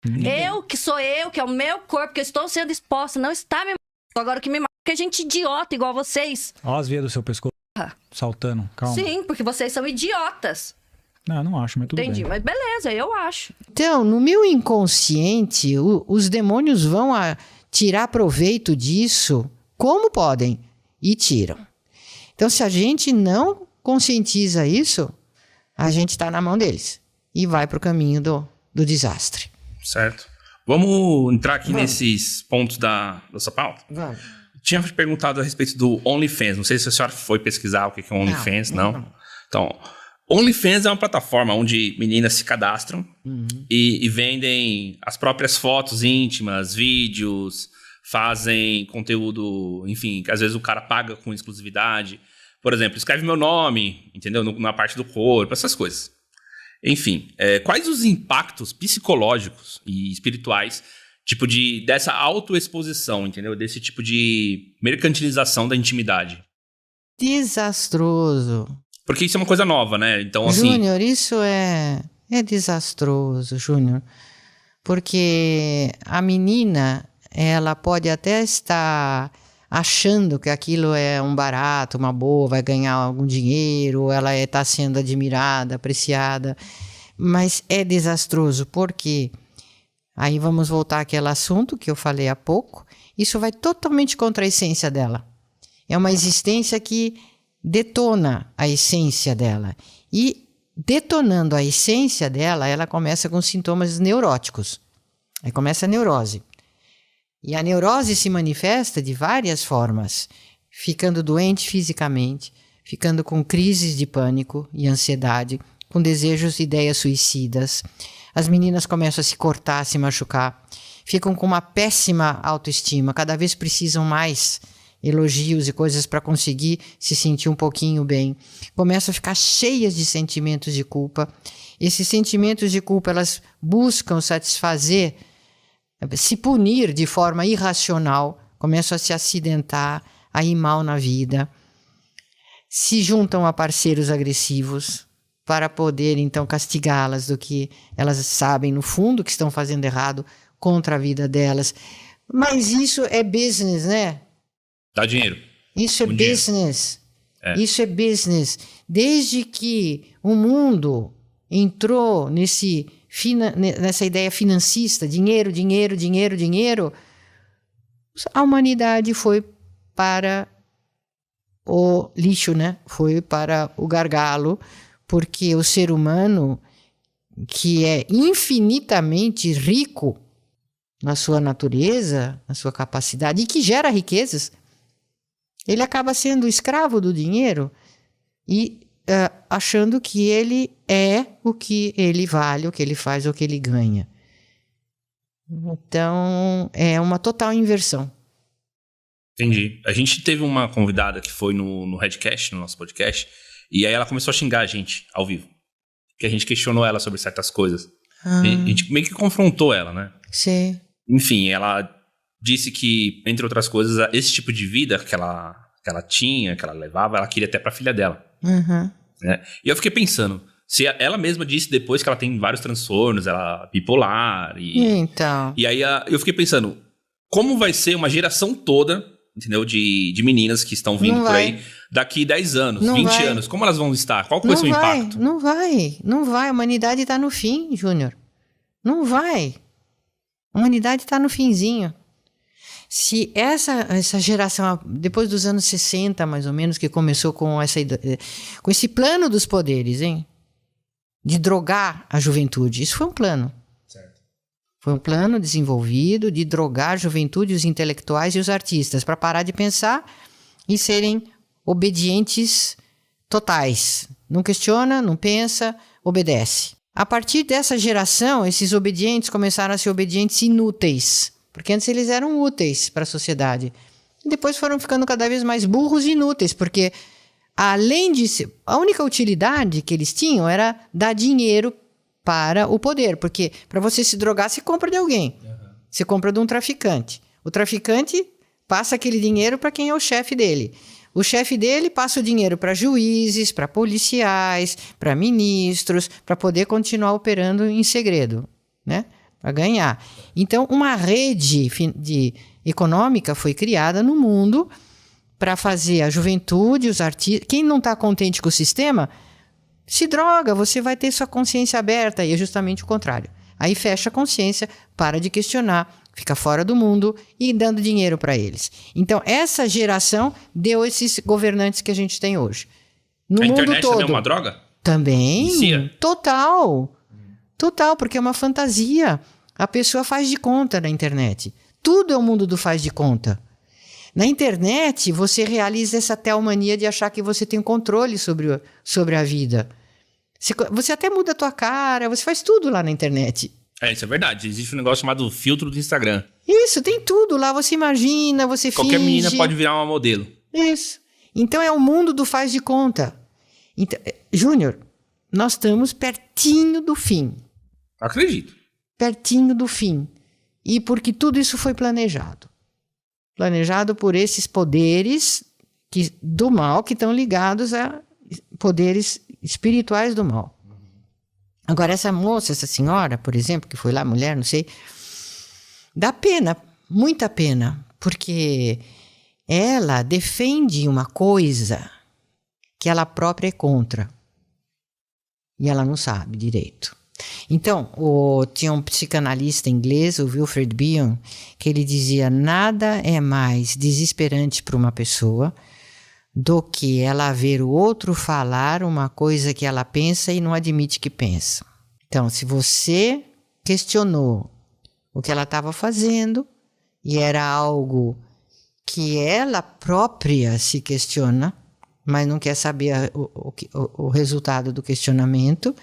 Eu, que é o meu corpo, que eu estou sendo exposta, não está me matando. Agora o que me mata é gente idiota igual vocês. Ó as veias do seu pescoço saltando, calma. Sim, porque vocês são idiotas. Não acho, mas tudo Entendi, bem. mas beleza, eu acho. Então, no meu inconsciente, os demônios vão tirar proveito disso como podem e tiram. Então, se a gente não conscientiza isso, a gente está na mão deles e vai para o caminho do desastre. Certo. Vamos entrar aqui nesses pontos da nossa pauta? Vamos. Tinha perguntado a respeito do OnlyFans. Não sei se a senhora foi pesquisar o que é o OnlyFans, não? Então, OnlyFans é uma plataforma onde meninas se cadastram e vendem as próprias fotos íntimas, vídeos, fazem conteúdo, enfim, que às vezes o cara paga com exclusividade. Por exemplo, escreve meu nome, entendeu? Na parte do corpo, essas coisas. Enfim, quais os impactos psicológicos e espirituais, tipo dessa autoexposição, entendeu? Desse tipo de mercantilização da intimidade? Desastroso. Porque isso é uma coisa nova, né? Então, assim... Júnior, isso é desastroso, Júnior. Porque a menina, ela pode até estar achando que aquilo é um barato, uma boa, vai ganhar algum dinheiro, ela está sendo admirada, apreciada, mas é desastroso, porque aí vamos voltar àquele assunto que eu falei há pouco, isso vai totalmente contra a essência dela. É uma existência que detona a essência dela. E detonando a essência dela, ela começa com sintomas neuróticos. Aí começa a neurose. E a neurose se manifesta de várias formas, ficando doente fisicamente, ficando com crises de pânico e ansiedade, com desejos e ideias suicidas. As meninas começam a se cortar, a se machucar, ficam com uma péssima autoestima, cada vez precisam mais elogios e coisas para conseguir se sentir um pouquinho bem. Começam a ficar cheias de sentimentos de culpa. Esses sentimentos de culpa, elas buscam satisfazer, se punir de forma irracional, começam a se acidentar, a ir mal na vida, se juntam a parceiros agressivos para poder então castigá-las do que elas sabem no fundo que estão fazendo errado contra a vida delas. Mas isso é business, né? Dá dinheiro. Isso é business. Isso é business. Desde que o mundo entrou nessa ideia financista, dinheiro, dinheiro, dinheiro, dinheiro, a humanidade foi para o lixo, né? Foi para o gargalo, porque o ser humano, que é infinitamente rico na sua natureza, na sua capacidade, e que gera riquezas, ele acaba sendo escravo do dinheiro e achando que ele é o que ele vale, o que ele faz, o que ele ganha. Então, é uma total inversão. Entendi. A gente teve uma convidada que foi no Redcast, no nosso podcast, e aí ela começou a xingar a gente ao vivo. Que a gente questionou ela sobre certas coisas. A gente meio que confrontou ela, né? Sim. Enfim, ela disse que, entre outras coisas, esse tipo de vida que ela tinha, que ela levava, ela queria até pra filha dela. Né? E eu fiquei pensando, se ela mesma disse depois que ela tem vários transtornos, ela é bipolar. Então. E aí eu fiquei pensando, como vai ser uma geração toda, entendeu? De meninas que estão vindo por aí daqui 10 anos, 20 anos. Como elas vão estar? Qual vai ser o impacto? Não vai. A humanidade está no fim, Júnior. Não vai. A humanidade está no finzinho. Se essa geração, depois dos anos 60, mais ou menos, que começou com esse plano dos poderes, hein? De drogar a juventude. Isso foi um plano. Certo. Foi um plano desenvolvido de drogar a juventude, os intelectuais e os artistas, para parar de pensar e serem obedientes totais. Não questiona, não pensa, obedece. A partir dessa geração, esses obedientes começaram a ser obedientes inúteis. Porque antes eles eram úteis para a sociedade. E depois foram ficando cada vez mais burros e inúteis, porque além de ser, a única utilidade que eles tinham era dar dinheiro para o poder. Porque para você se drogar, você compra de alguém. Você compra de um traficante. O traficante passa aquele dinheiro para quem é o chefe dele. O chefe dele passa o dinheiro para juízes, para policiais, para ministros, para poder continuar operando em segredo, né? para ganhar. Então, uma rede econômica foi criada no mundo para fazer a juventude, os artistas... Quem não está contente com o sistema, se droga, você vai ter sua consciência aberta. E é justamente o contrário. Aí fecha a consciência, para de questionar, fica fora do mundo e dando dinheiro para eles. Então, essa geração deu esses governantes que a gente tem hoje. No mundo todo. A internet também é uma droga? Também. Vicia. Total. Total, porque é uma fantasia. A pessoa faz de conta na internet. Tudo é o mundo do faz de conta. Na internet, você realiza essa teomania de achar que você tem controle sobre a vida. Você até muda a tua cara, você faz tudo lá na internet. Isso é verdade. Existe um negócio chamado filtro do Instagram. Isso, tem tudo lá. Você imagina, você Qualquer finge. menina pode virar uma modelo. Isso. Então, é o mundo do faz de conta. Então, Júnior, nós estamos pertinho do fim. Acredito. Pertinho do fim. E porque tudo isso foi planejado. Planejado por esses poderes do mal que estão ligados a poderes espirituais do mal. Agora, essa moça, essa senhora, por exemplo, que foi lá, mulher, não sei, dá pena, muita pena, porque ela defende uma coisa que ela própria é contra. E ela não sabe direito. Então, tinha um psicanalista inglês, o Wilfred Bion, que ele dizia: nada é mais desesperante para uma pessoa do que ela ver o outro falar uma coisa que ela pensa e não admite que pensa. Então, se você questionou o que ela estava fazendo e era algo que ela própria se questiona, mas não quer saber o resultado do questionamento.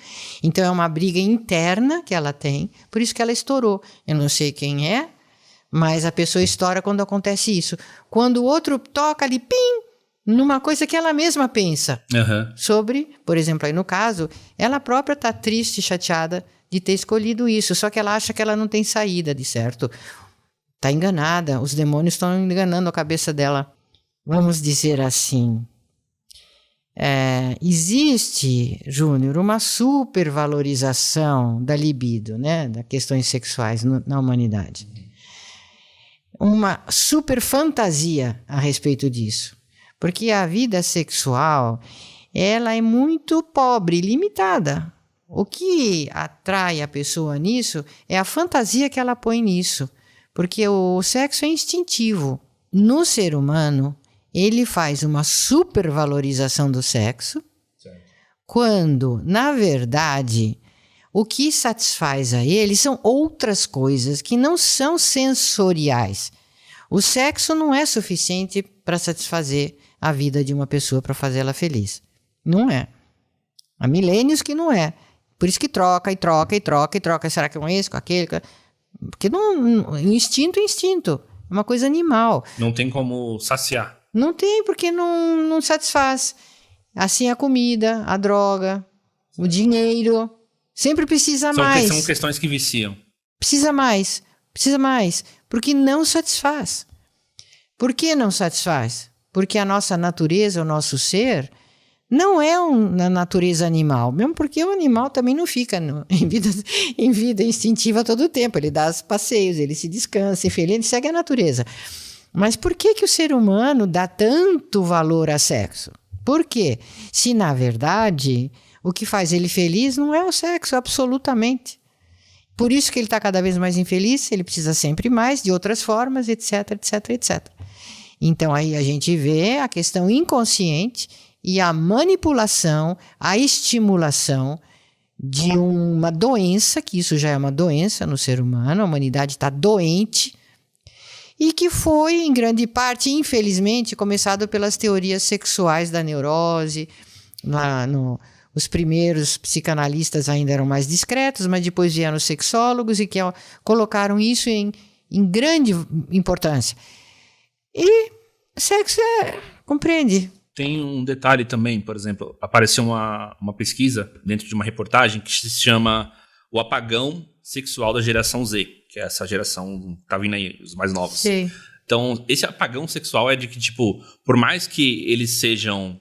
Então, é uma briga interna que ela tem, por isso que ela estourou. Eu não sei quem é, mas a pessoa estoura quando acontece isso. Quando o outro toca ali, pim, numa coisa que ela mesma pensa sobre, por exemplo, aí no caso, ela própria está triste, chateada de ter escolhido isso, só que ela acha que ela não tem saída, de certo. Está enganada, os demônios estão enganando a cabeça dela. Vamos dizer assim... existe, Júnior, uma supervalorização da libido, né, das questões sexuais na humanidade. Uma super fantasia a respeito disso. Porque a vida sexual, ela é muito pobre, limitada. O que atrai a pessoa nisso é a fantasia que ela põe nisso. Porque o sexo é instintivo. No ser humano, ele faz uma supervalorização do sexo, certo, quando, na verdade, o que satisfaz a ele são outras coisas que não são sensoriais. O sexo não é suficiente para satisfazer a vida de uma pessoa, para fazê-la feliz. Não é. Há milênios que não é. Por isso que troca, e troca, e troca, e troca. Será que é com esse, com aquele? Porque instinto é instinto. É uma coisa animal. Não tem como saciar. Não tem, porque não satisfaz. Assim a comida, a droga, o dinheiro. Sempre precisa mais. São questões que viciam. Precisa mais. Porque não satisfaz. Por que não satisfaz? Porque a nossa natureza, o nosso ser, não é uma natureza animal. Mesmo porque o animal também não fica em vida instintiva todo o tempo. Ele dá os passeios, ele se descansa, ele segue a natureza. Mas por que o ser humano dá tanto valor a sexo? Por quê? Se, na verdade, o que faz ele feliz não é o sexo, absolutamente. Por isso que ele está cada vez mais infeliz, ele precisa sempre mais, de outras formas, etc, etc, etc. Então, aí a gente vê a questão inconsciente e a manipulação, a estimulação de uma doença, que isso já é uma doença no ser humano, a humanidade está doente, e que foi, em grande parte, infelizmente, começado pelas teorias sexuais da neurose. Os primeiros psicanalistas ainda eram mais discretos, mas depois vieram os sexólogos e que colocaram isso em grande importância. E sexo compreende. Tem um detalhe também, por exemplo, apareceu uma pesquisa dentro de uma reportagem que se chama o apagão sexual da geração Z, que é essa geração que tá vindo aí, os mais novos. Sim. Então, esse apagão sexual é de que, tipo, por mais que eles sejam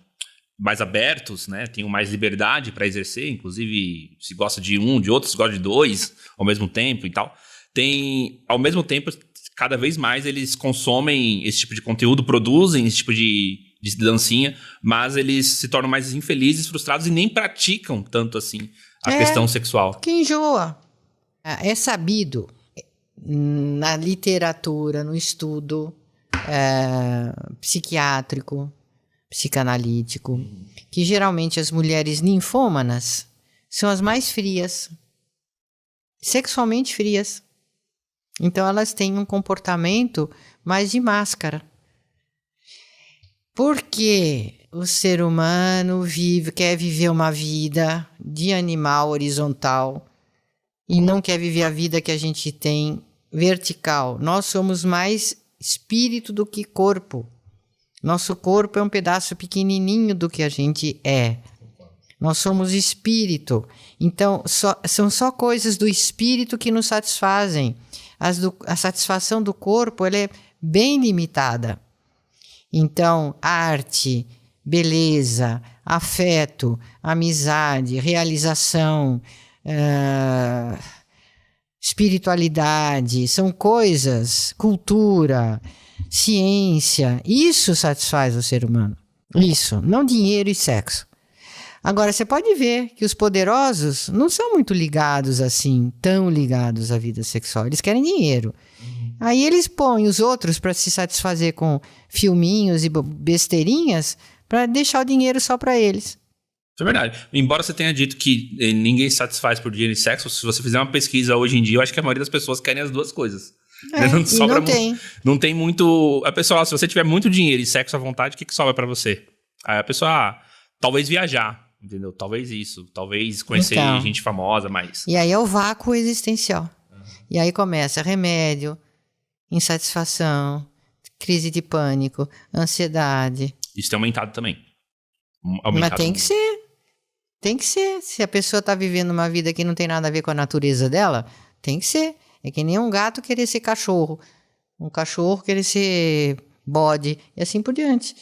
mais abertos, né? Tenham mais liberdade para exercer, inclusive se gosta de um, de outro, se gosta de dois ao mesmo tempo e tal. Ao mesmo tempo, cada vez mais eles consomem esse tipo de conteúdo, produzem esse tipo de dancinha, mas eles se tornam mais infelizes, frustrados e nem praticam tanto assim a questão sexual. Que enjoa. É sabido na literatura, no estudo psiquiátrico, psicanalítico, que geralmente as mulheres ninfômanas são as mais frias, sexualmente frias. Então elas têm um comportamento mais de máscara. Porque o ser humano quer viver uma vida de animal horizontal e não quer viver a vida que a gente tem vertical. Nós somos mais espírito do que corpo. Nosso corpo é um pedaço pequenininho do que a gente é. Nós somos espírito. Então, são só coisas do espírito que nos satisfazem. A satisfação do corpo ela é bem limitada. Então, arte, beleza, afeto, amizade, realização, espiritualidade, são coisas, cultura, ciência, isso satisfaz o ser humano. Isso, não dinheiro e sexo. Agora, você pode ver que os poderosos não são muito ligados assim, tão ligados à vida sexual. Eles querem dinheiro. Aí eles põem os outros para se satisfazer com filminhos e besteirinhas para deixar o dinheiro só para eles. Isso é verdade. Embora você tenha dito que ninguém se satisfaz por dinheiro e sexo, se você fizer uma pesquisa hoje em dia, eu acho que a maioria das pessoas querem as duas coisas. Não tem muito... A pessoa, se você tiver muito dinheiro e sexo à vontade, o que sobra para você? Aí a pessoa, talvez viajar, entendeu? Talvez isso. Talvez conhecer gente famosa, mas... E aí é o vácuo existencial. E aí começa remédio, insatisfação, crise de pânico, ansiedade. Isso tem aumentado também. Mas tem que ser. Tem que ser. Se a pessoa está vivendo uma vida que não tem nada a ver com a natureza dela, tem que ser. É que nem um gato querer ser cachorro. Um cachorro querer ser bode. E assim por diante.